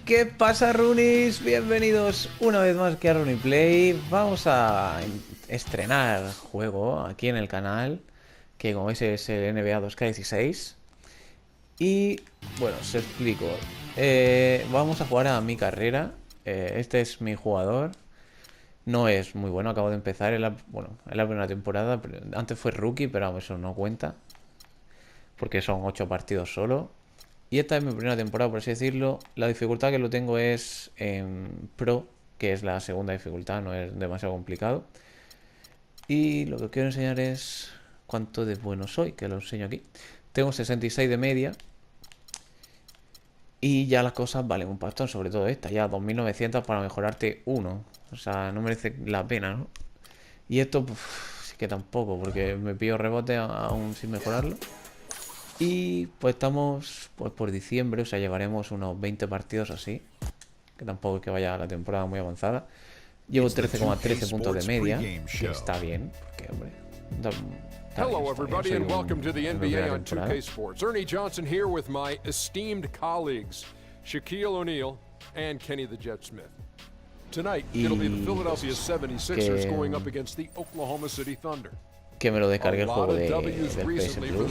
¿Qué pasa, Runis? Bienvenidos una vez más aquí a Runiplay. Vamos a estrenar juego aquí en el canal, que como veis es el NBA 2K16. Y bueno, os explico. Vamos a jugar a mi carrera. Este es mi jugador. No es muy bueno, acabo de empezar en la primera temporada. Antes fue rookie, pero eso no cuenta, porque son 8 partidos solo. Y esta es mi primera temporada, por así decirlo. La dificultad que lo tengo es en Pro, que es la segunda dificultad, no es demasiado complicado. Y lo que quiero enseñar es cuánto de bueno soy, que lo enseño aquí. Tengo 66 de media. Y ya las cosas valen un pastón, sobre todo esta. Ya 2900 para mejorarte uno. O sea, no merece la pena, ¿no? Y esto, pues, sí que tampoco, porque me pillo rebote aún sin mejorarlo. Y pues estamos pues por diciembre, o sea, llevaremos unos 20 partidos así, que tampoco es que vaya la temporada muy avanzada. Llevo 13,13 puntos de media, que está bien, porque hombre, Hello everybody and welcome to the NBA on 2K Sports. Ernie Johnson here with my esteemed colleagues, Shaquille O'Neal and Kenny the Jet Smith. Tonight, it'll be the Philadelphia 76ers going up against the Oklahoma City Thunder. Que me lo descargué el juego del PS Plus, como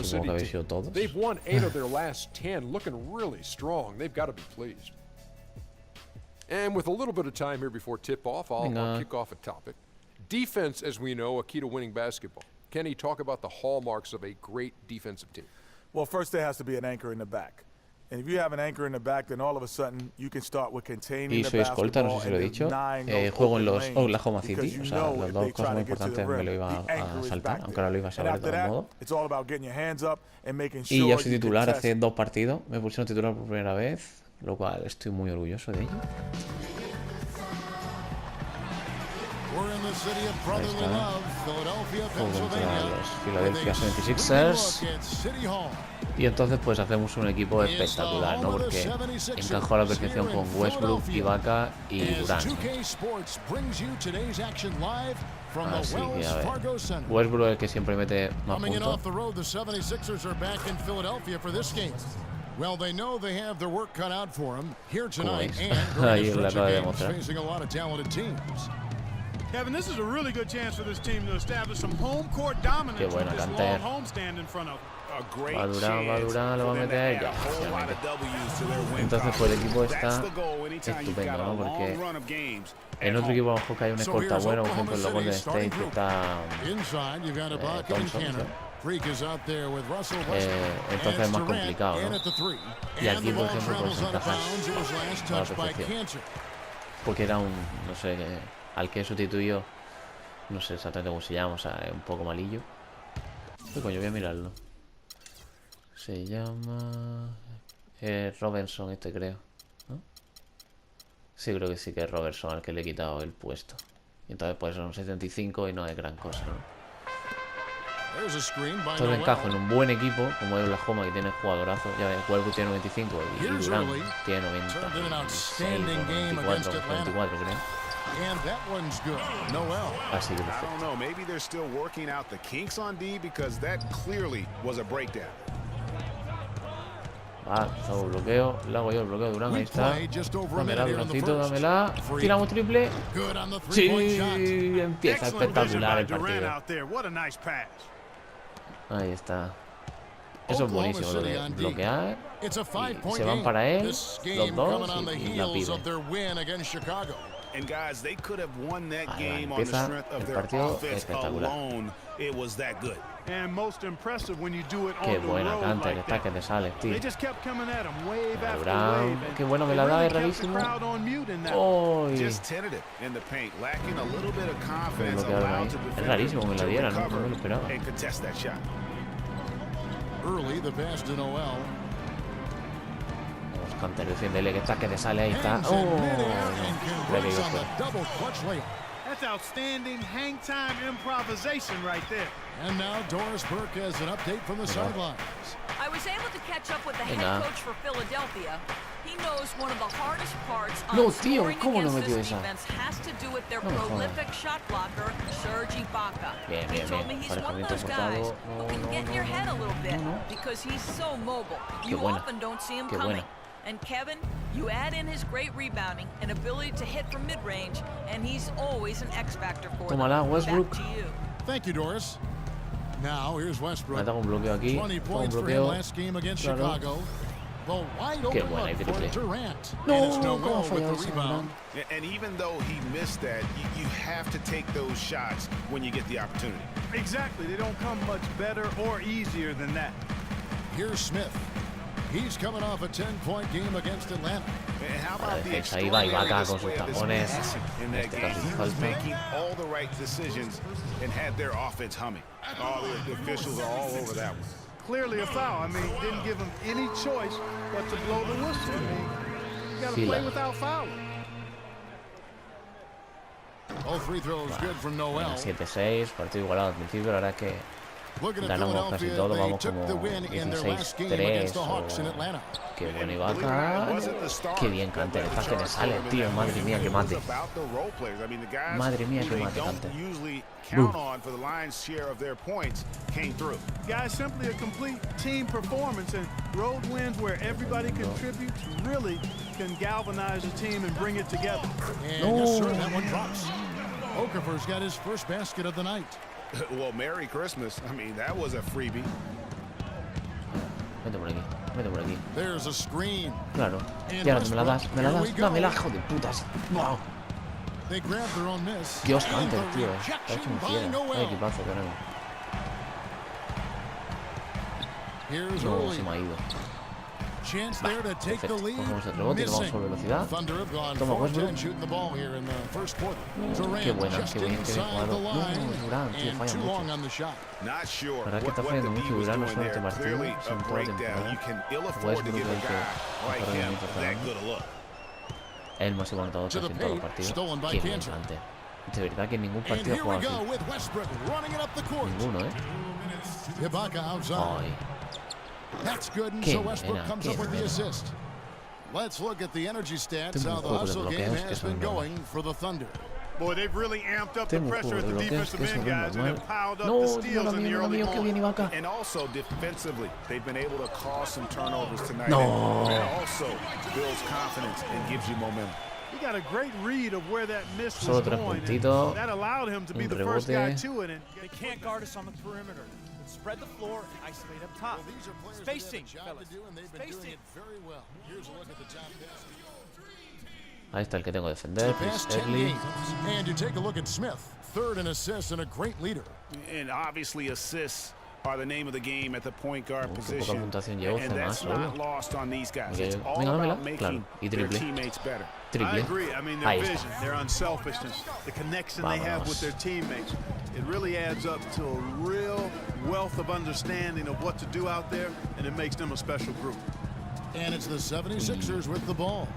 supongo que habéis sido todos. They've won 8 of their last 10, looking really strong. They've got to be pleased. And with a little bit of time here before tip-off, I'll kick off a topic. Defense, as we know, a key to winning basketball. Kenny, talk about the hallmarks of a great defensive team. Well, first there has to be an anchor in the back. And if you have an anchor in the back, then all of a sudden you can start with containing the basketball. Y soy escolta, no sé si lo he dicho. Juego en los Oklahoma City, o sea, las dos cosas muy importantes me lo iba a saltar, aunque ahora lo iba a saber de todo modo. Y ya soy titular hace 2 partidos, me pusieron titular por primera vez, lo cual estoy muy orgulloso de ello. Ahí está. Juego contra los Philadelphia 76ers. Y entonces pues hacemos un equipo espectacular, ¿no? Porque encajó a la perfección con Westbrook, Ibaka y Durant. Así que a ver, Westbrook es el que siempre mete más puntos. Como veis, ahí lo acaba de demostrar. Kevin, this is a really good chance for this team to establish some home court dominance with this long homestand in front of them. Va Durant, lo va a meter ya. Entonces pues el equipo está estupendo, ¿no? Porque en otro equipo a lo mejor que hay un escolta bueno, por ejemplo en los Golden State que está Thompson, entonces es más complicado, ¿no? Y aquí por ejemplo puedes encajar a la perfección, porque era un, no sé, al que sustituyó, no sé exactamente cómo se llama, o sea, es un poco malillo. ¿Qué coño? Voy a mirarlo. Se llama Robertson, este creo, ¿no? Sí, creo que sí que es Robertson al que le he quitado el puesto. Y entonces pues son 75 y no es gran cosa, ¿no? Entonces encajo en un buen equipo como es Oklahoma, que tiene jugadorazo. Ya ves, Westbrook tiene 95 y Durant tiene 96, 94, 94 creo. Así que perfecto. Va, hago bloqueo, le hago yo el bloqueo a Durant, ahí está. Dámela, Durancito, dámela. Tiramos triple. Sí, empieza espectacular el partido. Ahí está. Eso es buenísimo, lo de bloquear. Y se van para él, los dos, y la pide. Ahí empieza el partido espectacular. Qué buena canta, el ataque te sale, tío. Durant, qué bueno me la da, es rarísimo. ¡Oh! Es rarísimo que me la diera, no me lo esperaba. Canter, defiéndele, que está, que te sale, ahí está. ¡Oh! That's outstanding hang time improvisation right there. And now Doris Burke has an update from the sidelines. I was able to catch up with the head coach for Philadelphia. He knows one of the hardest parts on scoring against this defense has to do with their prolific shot blocker, Serge Ibaka. He told me he's one of those guys who can get in your head a little bit because he's so mobile. You often don't see him coming. And Kevin, you add in his great rebounding and ability to hit from mid-range, and he's always an X factor for them. Westbrook. Back to you. Thank you, Doris. Now here's Westbrook. 20 points for him last game against Chicago. The wide open look for Durant. No, with the rebound. And even though he missed that, you have to take those shots when you get the opportunity. Exactly. They don't come much better or easier than that. Here's Smith. He's coming off a 10-point game against Atlanta. And how about the ahí va Ibaka con sus tapones. In that game, he was making all the right decisions and had their offense humming. All the officials are all over that one. Clearly a foul. I mean, didn't give him any choice but to blow the whistle. I mean, you got to play without fouling. All free throws good from Noel. 7-6, partido igualado al principio, la verdad es que ganamos casi todo, vamos como 16-3 o... Qué bueno Ibaka. Qué bien Canter, está que me sale, tío, madre mía que mate. Madre mía que mate Canter. Guys, simply a complete team performance, and road wins where everybody contributes really can galvanize a team and bring it together. And yes, sir, that one drops. Okafor's got his first basket of the night. Well, Merry Christmas. I mean, that was a freebie. Vete por aquí. There's a screen. Claro. Y ahora me la das. Dámela, hijo de putas. Wow. They grabbed their own miss. Dios, Canter, tío. Ha hecho un fiera. Qué equipazo tenemos. No, se me ha ido. Perfecto. Cogemos el rebote y nos vamos por velocidad. Toma Westbrook. Qué buena, qué bien jugado. No, Durant, tío, falla mucho. La verdad es que está fallando mucho Durant, no solo este partido, sino en toda la temporada. Westbrook es el que mejor rendimiento está dando. El máximo anotador casi en todos los partidos. Qué bien, Canter. De verdad que en ningún partido ha jugado así. Ninguno, Ay. That's good, and so Westbrook comes up with the assist. Let's look at the energy stats, how the hustle game has been going for the Thunder. Boy, they've really amped up the pressure at the defensive end, guys, and have piled up the steals in the early going. And also defensively, they've been able to cause some turnovers tonight. No. And also builds confidence and gives you momentum. He got a great read of where that miss was going, and that allowed him to be the first guy to it. And they can't guard us on the perimeter. Spread the floor and isolate up top. Spacing, fellas. Spacing. Ahí está el que tengo que defender, Early. And you take a look at Smith, third in assists and a great leader. And obviously assists are the name of the game at the point guard position. Poca puntuación llevo, And that's not lost on these guys. It's all Venga, dámela. about Claro. making Y their triple. teammates better. I Triple. agree. I mean, their Ahí vision, está. their unselfishness, the connection they have with their teammates. It really adds up to a real wealth of understanding of what to do out there, and it makes them a special group. And it's the 76ers with the ball,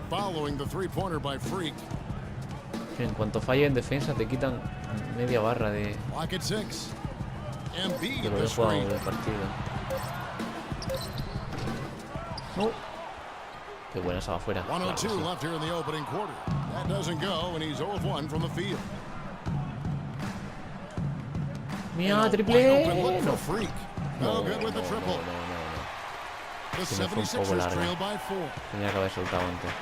following the three-pointer by Freak. En cuanto falle en defensa te quitan media barra de Lock at 6. Embiid lo the he jugado screen. del partido. No. Qué buena esa va afuera. 102 Claro, sí. left here in the opening quarter. That doesn't go, and he's 0-1 from the field. Mía, triple. Open look No. for Freak. No good with the triple. The Se me fue un poco 76ers larga. trail by 4. Tenía que haber soltado antes.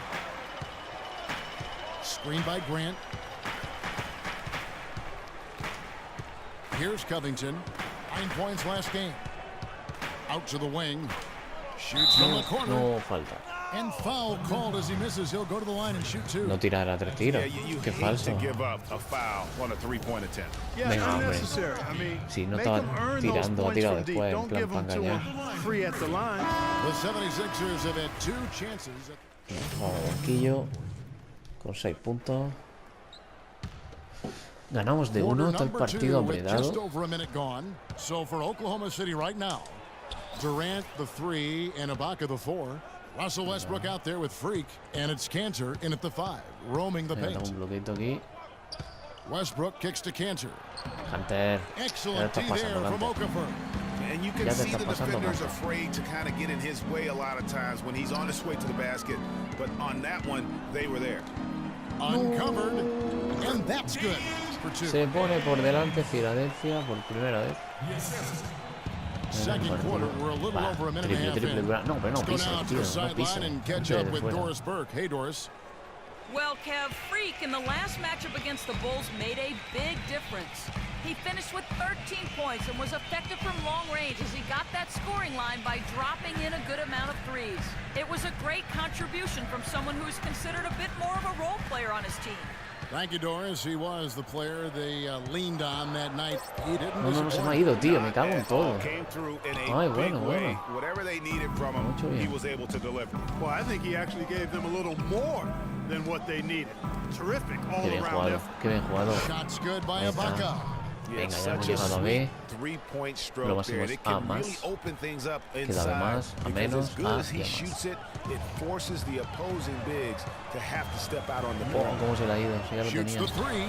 Screen by Grant. Here's Covington. 9 points last game. Out to the wing. Shoots from the corner. No falta. And foul called as he misses. He'll go to the line and shoot 2. No tirar a 3 tiros. You Qué hate falso. to give up a foul on a three-point attempt. Yeah, Venga, hombre. unnecessary. I mean, Sí, no make estaba them earn those tirando, ha points tirado from deep. después, en Don't plan give them para to engañar. them free at the line. The 76ers have had 2 chances. Banquillo con 6 puntos. Ganamos de 1, todo el partido apretado. Just over a minute gone. So for Oklahoma City right now, Durant the 3 and Ibaka the 4. Russell Westbrook out there with Freak, and it's Cantor in at the 5, roaming the Tengo paint. un bloqueito aquí. Westbrook kicks to Cantor. Hunter. Excellent D there from Okafor. And you can see the defenders afraid to kind of get in his way a lot of times when he's on his way to the basket. But on that one, they were there. Uncovered, and that's good for 2. Se pone por delante Filadelfia por primera vez. second quarter. We're a little over a minute and a half in. No, pero no Let's go pisa, now to tío, the no sideline pisa. and catch up with Doris Burke. Hey, Doris. Well, Kev, Freak in the last matchup against the Bulls made a big difference. He finished with 13 points and was effective from long range as he got that scoring line by dropping in a good amount of threes. It was a great contribution from someone who is considered a bit more of a role player on his team. Thank you, Doris. He was the player they leaned on that night. He didn't No se me ha ido, tío. Me cago en todo. Ay, bueno. Whatever they needed from him, he was able to deliver. Well, I think he actually gave them a little more than what they needed. Terrific all Qué bien around jugado, effort. qué bien jugado. Shots good by Ibaka. Venga, ya hemos llegado a B. Three-point Luego stroke there. hacemos It A can más. really open things up Queda B inside. más, A Because menos, as good A as he y A más. shoots it, it forces the opposing bigs to have to step out on the Oh, ball. cómo se le ha ido, si ya lo Shoots tenía. the three.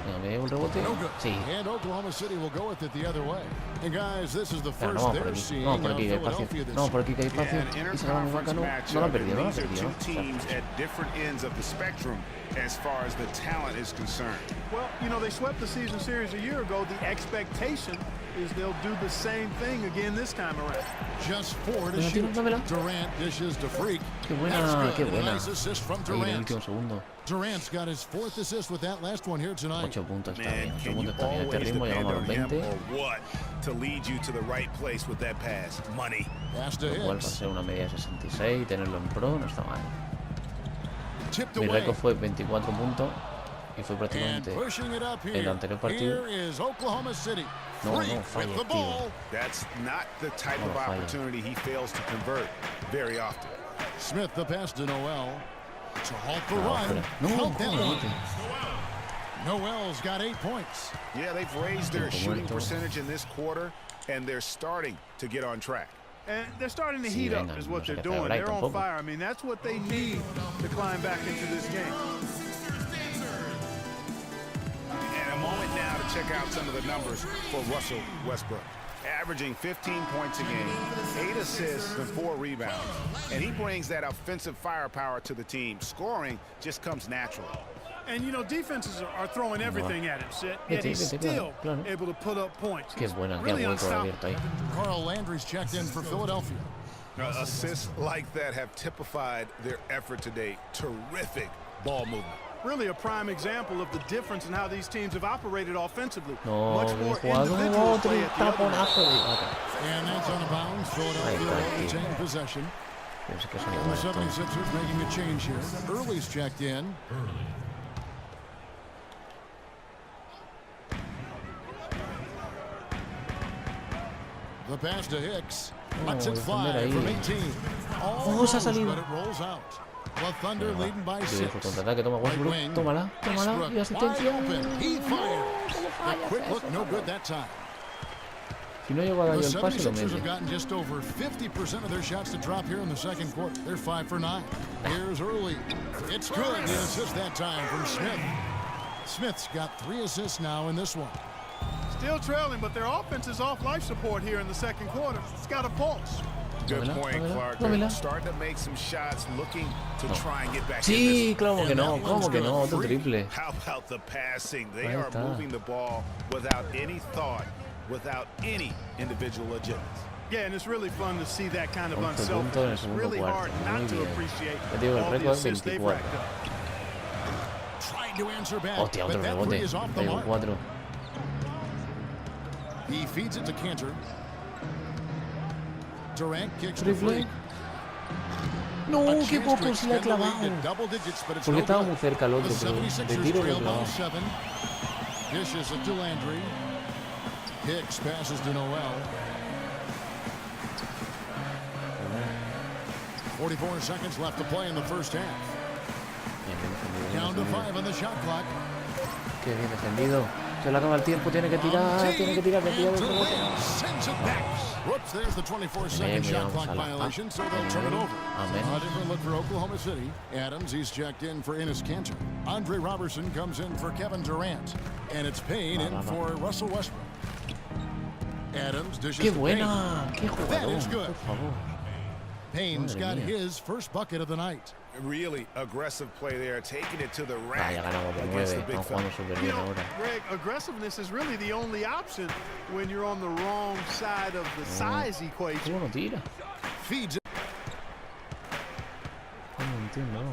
Venga, ¿me llevo el rebote? No good. Sí. And Oklahoma City will go with it the other way. And guys, this is the Pero first no, they're seeing vamos por of aquí, que hay espacio. Philadelphia this No, por aquí que hay espacio. Yeah, Y se la Ibaka, no la ha perdido, no la ha these are perdido. two teams at different ends of the spectrum as far as the talent is concerned. Well, you know, they swept the season series a year ago. The expectation is they'll do the same thing again this time around. Just 4 to Venga, shoot. dámela. Durant dishes to Freak. Qué buena, That's qué good. buena. Nice assist from Ahí en el Durant. último segundo. Durant's got his 4th assist with that last one here tonight. 8 puntos está Man, bien, 8 can you puntos está bien. Este always ritmo depend llegamos a on los him 20. or what to lead you to the right place with that pass? Money. Pass to Lo cual para Hicks. ser una media de 66 y tenerlo en pro no está mal. Tipped Mi away. récord fue 24 puntos y fue And prácticamente pushing it up el here. anterior partido. Here is Oklahoma City. No, Freak no, falla, with the tío. ball. That's not the type No, of falla. opportunity he fails to convert very often. Smith the pass to Noel. To halt the No, run. fuera. No, Count that ¿cómo one. mete? Noel's got 8 points. Yeah, they've raised their Tiempo shooting muerto. percentage in this quarter, and they're starting to get on track. And they're starting to Sí, heat venga, up is no what se they're le doing. celebráis They're on tampoco. fire. I mean, that's what they need to climb back into this game. And a moment now to check out some of the numbers for Russell Westbrook. Averaging 15 points a game, 8 assists, and 4 rebounds. And he brings that offensive firepower to the team. Scoring just comes naturally. And, you know, defenses are throwing everything at him, Sid. Yet Vete, he's vete, still claro. able to put up points. Qué He's buena, qué really hueco unstoppable. abierto ahí. Carl Landry's checked in for Philadelphia. Assists like that have typified their effort today. Terrific ball movement. Really a prime example of the difference in how these teams have operated offensively. No, Much bien more jugado. individual Otro play at the other end. taponazo de Ibaka. And that's on a bounds. Philadelphia Ahí will está, retain tío. possession. Pero es que son And the iguales todos. 76ers making a change here. Early's checked in. The pass to Hicks. Lets it fly defender ahí. from 18. Oh, se ha Almost, salido. but it rolls out. The Thunder leading by Yo 6. dejo contraataque, toma Right Westbrook, wing. tómala, tómala, y Westbrook asistencia. wide open. He fires. ¿Cómo The fallas quick eso? look, no good that time. Si no llego a dar The yo el pase, lo 76ers have mete. gotten just over 50% of their shots to drop here in the second quarter. They're 5 for 9. Here's early. It's good. The assist that time from Smith. Smith's got 3 assists now in this one. Still trailing, but their offense is off life support here in the second quarter. It's got a pulse. Good Dámela, point, dámela, Clark. dámela. They're starting to make some shots, looking to try and get back in Sí, this. claro que no, ¿cómo que no? Otro triple. How about the passing? They Ahí are está. moving the ball without any thought, without any individual agenda. Yeah, and it's really fun to see that kind of 11 puntos en el unselfishness. segundo Really hard cuarto. not Muy to bien. appreciate Ya te digo, el all the récord assists they've 24. racked up. Trying to answer back, Hostia, otro but that three rebote. is off the Tengo mark. 4. He feeds it to Cantor. Durant kicks to Triple. Freak. No, A qué chance poco to se le ha extend the lead clavado. to double digits, but it's Porque no estaba good. muy cerca el otro, The pero de 76ers tiro lo trail by clavaba. 7. Dishes it to Landry. Hicks passes to Noel. 44 seconds left to play in the first half. Bien, bien defendido, bien Down to defendido. 5 on the shot clock. Qué bien defendido. Se le acaba el tiempo, tiene que tirar, tiene que tirar, que pilla el And rebote. Durant sends it back. Whoops, there's the 24-second shot Vamos clock a la violation, so they'll turn it over. Amén. A different look for Oklahoma City. Adams, he's checked in for Enes Kanter. Andre Robertson comes in for Kevin Durant. And it's Payne in for Russell Westbrook. Adams dishes Qué to buena, qué Payne. That jugador, is good. por favor. Payne's Madre got mía. his first bucket of the night. Really aggressive play there, taking it to the rack. Ya ganamos de 9, estamos jugando súper bien ahora. Greg, aggressiveness is really the only option when you're on the wrong side of the size equation. ¿Cómo no tira? Feeds it. No entiendo.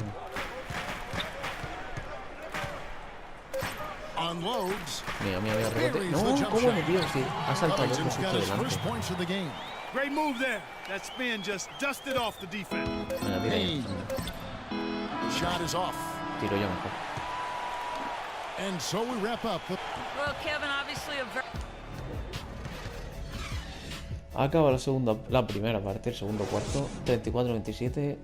Unloads. Mira, rebote. No, ¿cómo me tío? Sí, ha saltado yo justo delante. Great move there. That spin just dusted off the defense. Venga, tira ya. Shot is off. Tiro yo mejor. And so we wrap up. Well, Kevin, obviously a very... Acaba la primera parte, el segundo cuarto, 34-27.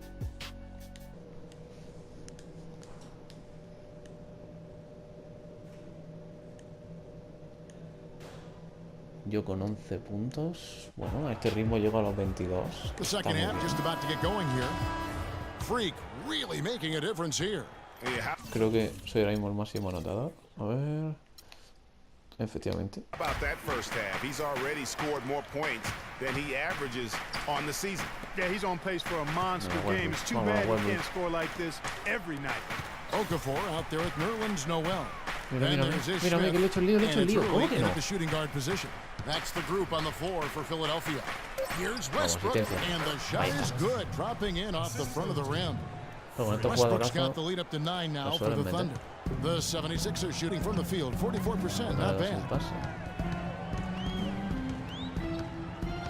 Yo con 11 puntos. Bueno, a este ritmo llego a los 22. The second half just about to get going here. Freak really making a difference here. Creo que soy ahora mismo el máximo anotador. A ver. Efectivamente. About that first half, he's already scored more points than he averages on the season. Yeah, he's on pace for a monster game. It's too bad he can't score like this every night. Okafor out there at Nerlens Noel. Mira, que le he hecho el lío, ¿Cómo que no? The shooting guard position. That's the group on the floor for Philadelphia. Here's Westbrook, and the shot is good, dropping in off the front of the rim. Westbrook's got the lead up to 9 now for the Thunder. The 76ers shooting from the field, 44%, not bad.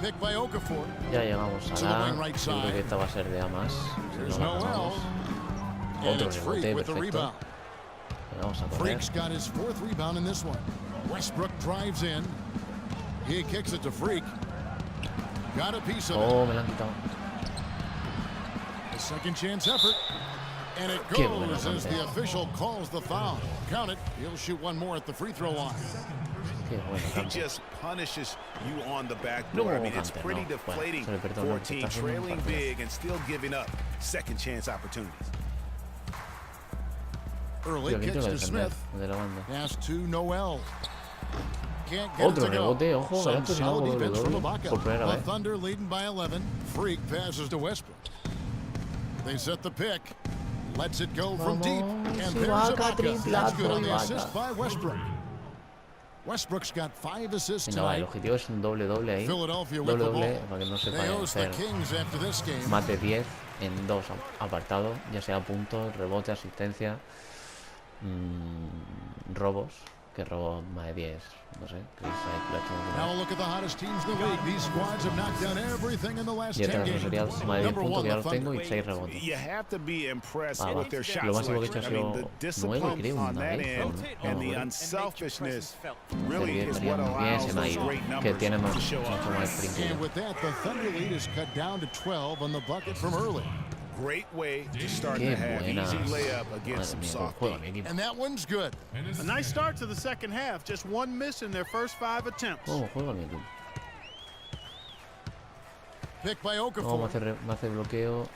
Pick by Okafor. Ya llegamos a la. Yo creo que esta va a ser de A más. Si no la acabamos. Otro rebote, perfecto. Vamos a correr. Freak's got his 4th rebound in this one. Westbrook drives in. He kicks it to Freak. Got a piece of it. Oh, me la han quitado. A second chance effort. And it goes as the official calls the foul. Count it. He'll shoot one more at the free throw line. He just punishes you on the backboard. I mean, it's pretty deflating for a team trailing big and still giving up second chance opportunities. Early kicks to Smith. Pass to Noel. Can't get Otro it to go. rebote, ojo, Some esto es solid algo defense from doble Ibaka. por primera The vez. Thunder leading by 11. Freak passes to Westbrook. They set the pick. Lets it go from deep. And there's Ibaka. That's good on the assist by Westbrook. Westbrook's got 5 assists Venga, el tonight. objetivo es un doble ahí. Philadelphia with the Doble ball. para que no se They vayan a host the hacer Kings after this game. más de 10 en 2 apartados, ya sea puntos, rebote, asistencia, robos, que robo más de 10, no sé. Now look at the hottest teams in the league. These squads have knocked down everything in the last 10 Y games. sería más de 10 Number puntos 1, que ya the los tengo y Thunder. 6 rebotes. You have to be impressed with their shot Lo máximo que he hecho ha selection. I mean, sido the 9, creo, discipline on una that vez. end and the No, unselfishness Sería really is what bien, allows se me ha those ido, great que numbers tiene to mucho show up. más sprint. And with that, the Thunder lead is cut down to 12 on the bucket from early. Great way to start Qué the half. buena. Easy layup against some Madre mía, soft juega mi D. equipo. And that one's good. A nice start to the second half. Just one miss in their first 5 attempts. ¿Cómo juega mi equipo? Pick by No, Okafor. me hace bloqueo.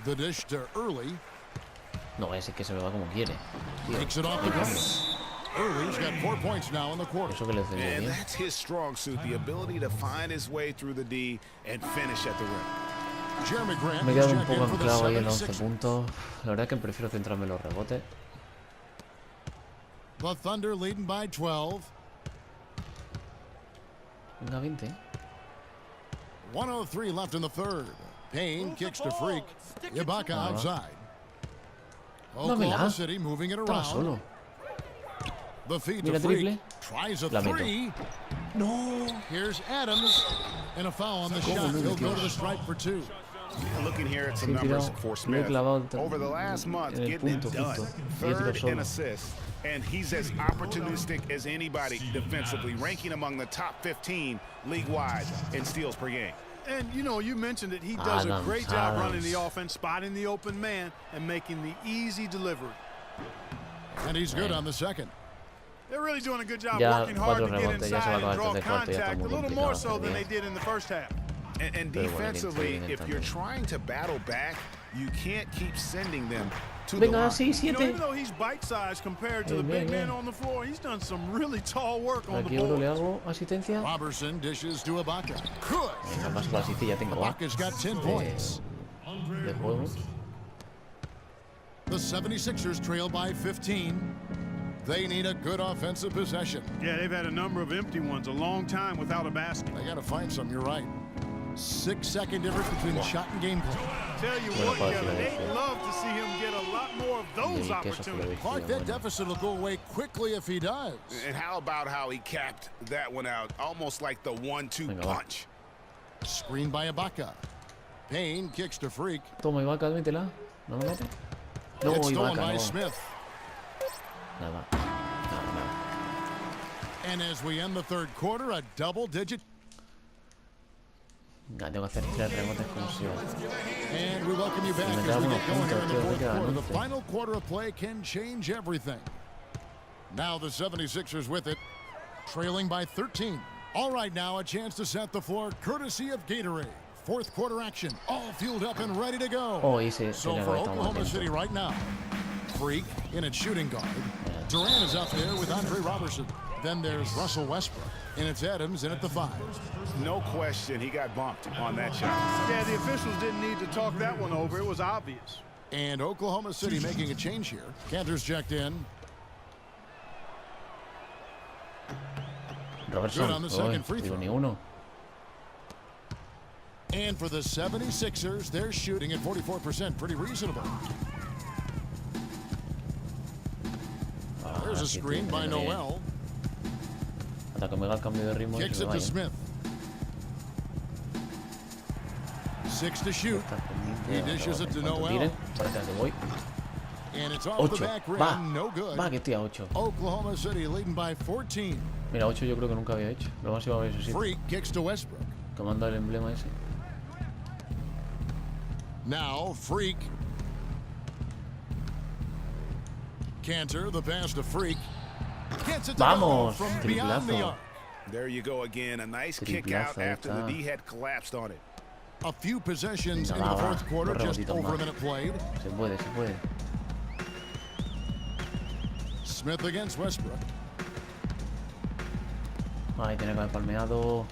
The dish to Early. No, ese que se me va como quiere. Tío, Takes it off the glass. Early's got 4 points now in the quarter. eso que le hace And bien. that's his strong suit, the ability to find his way through the D and finish at the rim. Jeremy Grant Me he is quedado un checked poco in for the anclado ahí en 11 76ers. puntos. La verdad es que prefiero centrarme en los rebotes. The Thunder leading by 12. Venga, 20. 1:03 left in the third. Payne kicks to Freak. Ibaka outside. Oklahoma City moving it Estaba around. solo. The feed Mira, to Freak. triple. Tries a La meto. 3. No. Here's Adams. And a foul on the shot. He'll go to the stripe for 2. Looking here at some Sí, numbers tirado. for Lo he Smith. clavado Over the last month, en el getting punto it done. justo. Y he tirado Third in solo. assists. And he's as opportunistic as anybody defensively, ranking among the top 15 league-wide in steals per game. And, you know, you mentioned it. He does a great job running the Adams. offense, spotting the open man, and making the easy delivery. And he's good on the second. They're really doing a good job Ya working hard to 4 get rebotes, ya se va a inside and acabar draw el tercer cuarto, ya está contact, a muy little complicado more so hacer than they bien. did in the first half. And Pero bueno, defensively, bien if you're también. trying to battle back, you can't keep sending them to the Venga, line. sí, You know, 7. even though he's bite-sized compared to the Bien, big bien. men on the floor, he's done some really tall work on the Aquí oro le boards. hago asistencia. Robertson dishes to Ibaka. Good. Venga, paso la asistencia, ya tengo. Ibaka's got 10 points. De juego. The 76ers trail by 15. They need a good offensive possession. Yeah, they've had a number of empty ones, a long time without a basket. They got to find some, you're right. 6-second difference between shot and gameplay. Tell you what, Kevin, they'd love to see him get a lot more of those opportunities. Clark, that deficit will go away quickly if he does. And how about how he capped that one out, almost like the 1-2 punch. Screen by Ibaka. Payne kicks to Freak. Toma, Ibaka, métela. ¿No lo mete? No, It's stolen Ibaka, by no. Smith. Nada. And as we end the third quarter, a double-digit. Tengo que hacer 3 rebotes como si... And we welcome you back as we get going here in the fourth quarter. The final quarter of play can change everything. Now the 76ers with it, trailing by 13. All right, now a chance to set the floor courtesy of Gatorade. Fourth quarter action, all fueled up and ready to go. Oh, easy. So for Oklahoma City right now, Freak in at shooting guard. Durant is up there with Andre Robertson. Then there's Russell Westbrook. And it's Adams in at the 5. No question, he got bumped on that shot. Yeah, the officials didn't need to talk that one over. It was obvious. And Oklahoma City making a change here. Cantor's checked in. Robertson. Good on the second free throw. Ni uno. And for the 76ers, they're shooting at 44%. Pretty reasonable. There's a screen by Noel. Hasta que me haga el cambio de ritmo. Kicks it to Smith. 6 to shoot. He dishes it to Noel. And it's off the back rim. No good. Va, que estoy a 8. Oklahoma City leading by 14. Mira, 8 yo creo que nunca había hecho. Lo más iba a ver eso sí. Freak kicks to Westbrook. Que manda el emblema ese. Now Freak. Cantor, the pass to Freak. Gets it to Vamos, from beyond the arc. There you go again. A nice kick out after the D had collapsed on it. A few possessions in the fourth quarter, just over a minute played. Se puede, se puede. Smith against Westbrook. Ahí tiene que haber palmeado.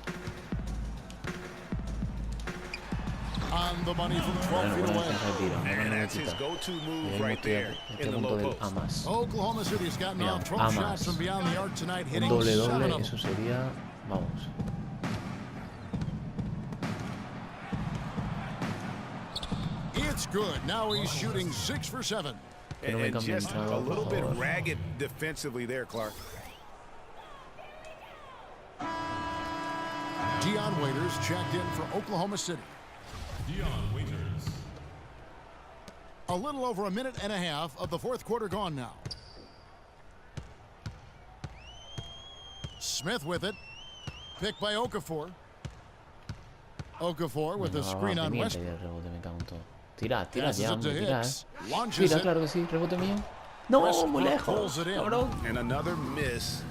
On the money from 12 feet away. And that's his go-to move right there in the low post. Oklahoma City's gotten off 12 shots from beyond the arc tonight, hitting 7 of them. Eso sería, vamos. It's good. Now he's shooting 6 for 7. And just a little bit ragged defensively there, Clark. Dion Waiters checked in for Oklahoma City. Dion Waiters. A little over a minute and a half of the fourth quarter gone now. Smith with it. Picked by Okafor. Okafor with the screen on Westbrook. Tira, tira ya, tira. Launches Tira, it. claro que sí, rebote mío. No, muy lejos. Cabrón. And another miss.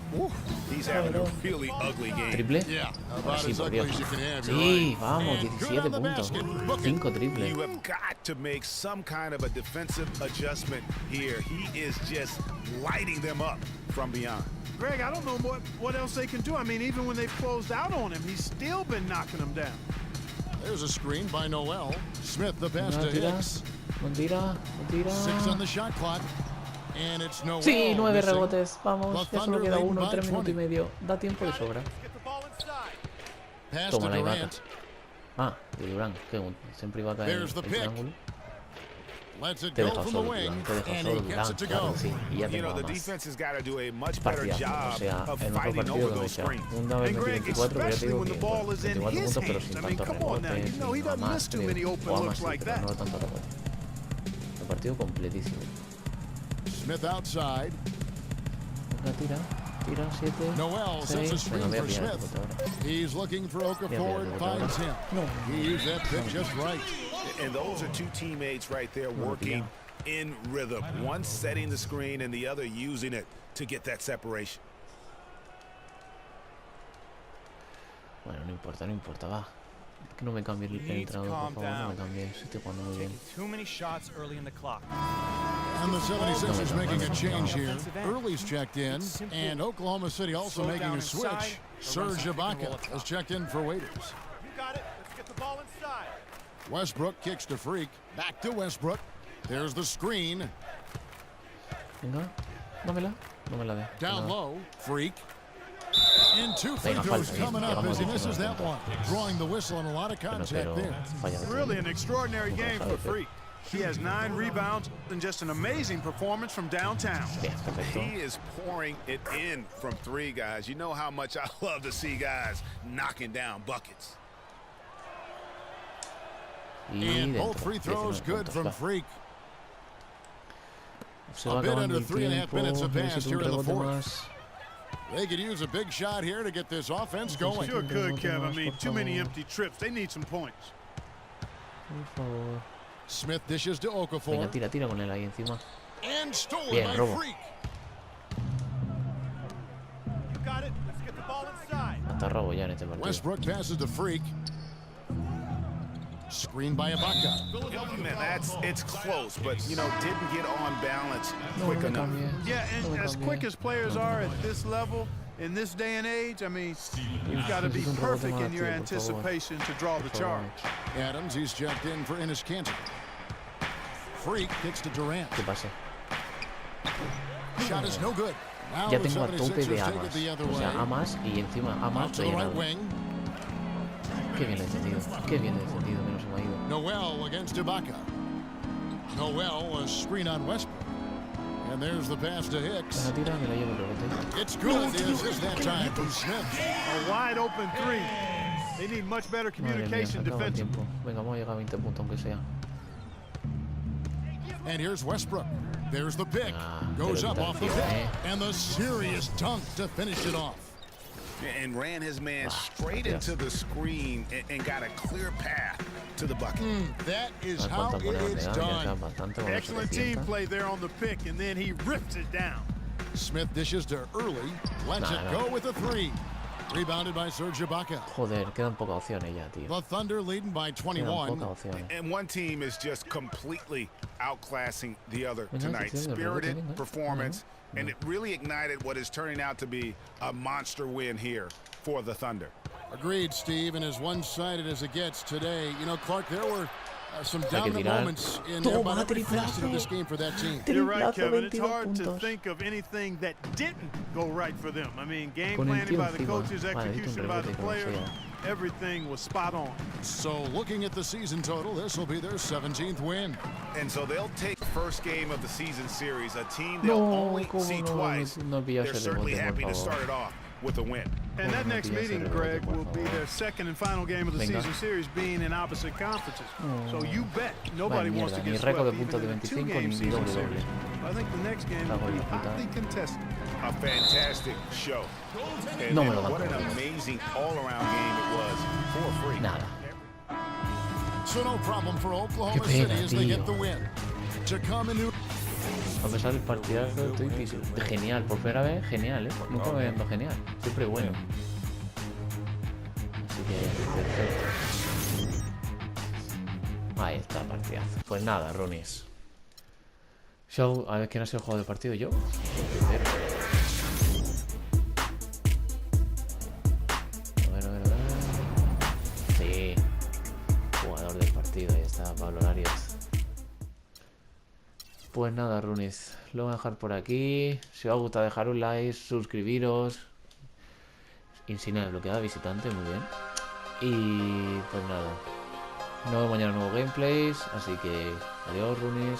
He's having a really ugly game. ¿Triple? Yeah, Ahora about sí, as por ugly Dios. as you can have. Sí, vamos, And good 17 on the puntos. basket. Book it. 5 triples. You have got to make some kind of a defensive adjustment here. He is just lighting them up from beyond. Greg, I don't know what else they can do. I mean, even when they've closed out on him, he's still been knocking them down. There's a screen by Noel. Smith the pass to Tira, Hicks. tira, tira. 6 on the shot clock. And it's Noel. Sí, 9 missing. rebotes. Vamos, The ya solo Thunder queda leading 1, by 3 minutos y 20. medio. Da tiempo de sobra. Get the ball inside. Pass Toma to la Ibaka. Durant. Ah, de Durán, que siempre iba a caer There's el the pick. triángulo. Lets it Te go deja from the solo, wing. Durán, te deja And solo, he gets Durán, it to claro go. que sí. Y ya You tengo know, the más. defense has got to do a much better Partidazo, o job sea, of el mejor fighting partido over que me he those echado. screens. Una vez And metí Greg, 24, pero ya te especially digo when the que ball is in 24 his puntos, pero hands. sin I mean, tantos come on now. rebotes, You know, he ni nada doesn't más, miss too many open jugaba looks más, like pero that. no tanto rebote. El partido completísimo. Smith outside. Venga, tira, tira, 7, Noel sets a 6. screen Venga, voy a for pillar el Smith. rebote ahora. He's looking for Okafor and finds him. He used that pick just right. And those are two teammates right there working in rhythm. One setting the screen and the other using it to get that separation. Bueno, no importa, no importa, va. Que no me cambie el entrenador, por favor, no me cambie. Estoy jugando muy bien. Too many shots early in the clock. And the 76ers making a change here. Early's checked in, and Oklahoma City also making a switch. Serge Ibaka has checked in for Waiters. You got it. Let's get the ball inside. Westbrook kicks to Freak. Back to Westbrook. There's the screen. Venga, dámela. No me la dé. Down low, Freak. And two free throws coming up as he misses that one. Drawing the whistle and a lot of contact there. Really an extraordinary game for Freak. He has 9 rebounds and just an amazing performance from downtown. He is pouring it in from 3, guys. You know how much I love to see guys knocking down buckets. And both free throws good from Freak. A bit under 3.5 minutes have passed here in the fourth. They could use a big shot here to get this offense going. Sure could, Kev. I mean, too many empty trips. They need some points. Smith dishes to Okafor. Venga, tira con él ahí encima. And stolen Bien, by robo. Freak. You got it. Let's get the ball inside. Hasta robo ya en este partido. Westbrook passes to Freak. Screened by Ibaka. Man, it's close, but you know, didn't get on balance quick enough. Yeah, and as quick as players are at this level, in this day and age, I mean, you've got to be perfect in your anticipation to draw the charge. Adams, he's checked in for Enes Kanter. Freak kicks to Durant. ¿Qué pasa? Shot is no good. Now Ya the tengo a tope 76ers de take it Amas. the other O sea, way. Amas y encima Amas Out to the right wing. Qué bien lo he entendido. Qué bien lo he entendido, que no se me ha ido. Noel against Ibaka. Noel, a screen on Westbrook. And there's the pass to Hicks. La tira, me la llevo el rebote. It's good. This is that time from Smith. A wide open 3. They need much better Madre mía, se communication acaba el defensively. tiempo. Venga, vamos a llegar a 20 puntos aunque sea. And here's Westbrook. There's the pick. Goes pero up off the pick. And the serious dunk to finish it off. And ran his man straight into the screen and got a clear path to the bucket. That is how it is done. Excellent team play there on the pick, and then he rips it down. Smith dishes to Early. Lets it go with a 3. Rebounded by Serge Ibaka. Joder, quedan pocas opciones ya, tío. The Thunder leading by Quedan 21. pocas opciones. And one team is just completely outclassing the other Venga, tonight. sección del rebote, Spirited venga. performance, and it really ignited what is turning out to be a monster win here for the Thunder. Agreed, Steve, and as one-sided as it gets today, you know, Clark, there were some que dominant tirar. moments in Toma, about every triplazo. facet of this game for that team. You're right, Triplazo, Kevin. It's 22 hard to puntos. think of anything that didn't go right for them. I mean, game Con el planning tío by the encima. coaches, Vale, execution necesito un by the rebote como players, sea. everything was spot on. So looking at the season total, this will be their 17th win. And so they'll take the first game of the season series, a team they'll No, only cómo see no, twice. no pillas They're el certainly rebote, happy por to favor. start it off with a win. And that no next pillas meeting, el rebote, Greg, por will be favor. their second and final game of the Venga. season series, being in opposite conferences. So you bet nobody Vaya wants to mierda, ni get récord swept de puntos de even in a 25 two-game ni season doble series. doble. I think the next game Cago will en be la puta. hotly contested. A fantastic show. And, No me and lo what an banco. amazing all-around game it was for free. Nada. So no problem for Oklahoma Qué pena, City as they tío. get the win. To come into A pesar del partidazo, estoy genial. Por primera vez, genial, ¿eh? Nunca me había visto genial. Siempre bueno. Así que, perfecto. Ahí está, partidazo. Pues nada, Runis. Show, a ver quién ha sido el jugador del partido. ¿Yo? A ver. Sí. Jugador del partido, ahí está, Pablo Larios. Pues nada, Runis, lo voy a dejar por aquí. Si os ha gustado, dejar un like, suscribiros. Insignia desbloqueada, visitante, muy bien. Y pues nada, nos vemos mañana nuevos gameplays. Así que adiós, Runis.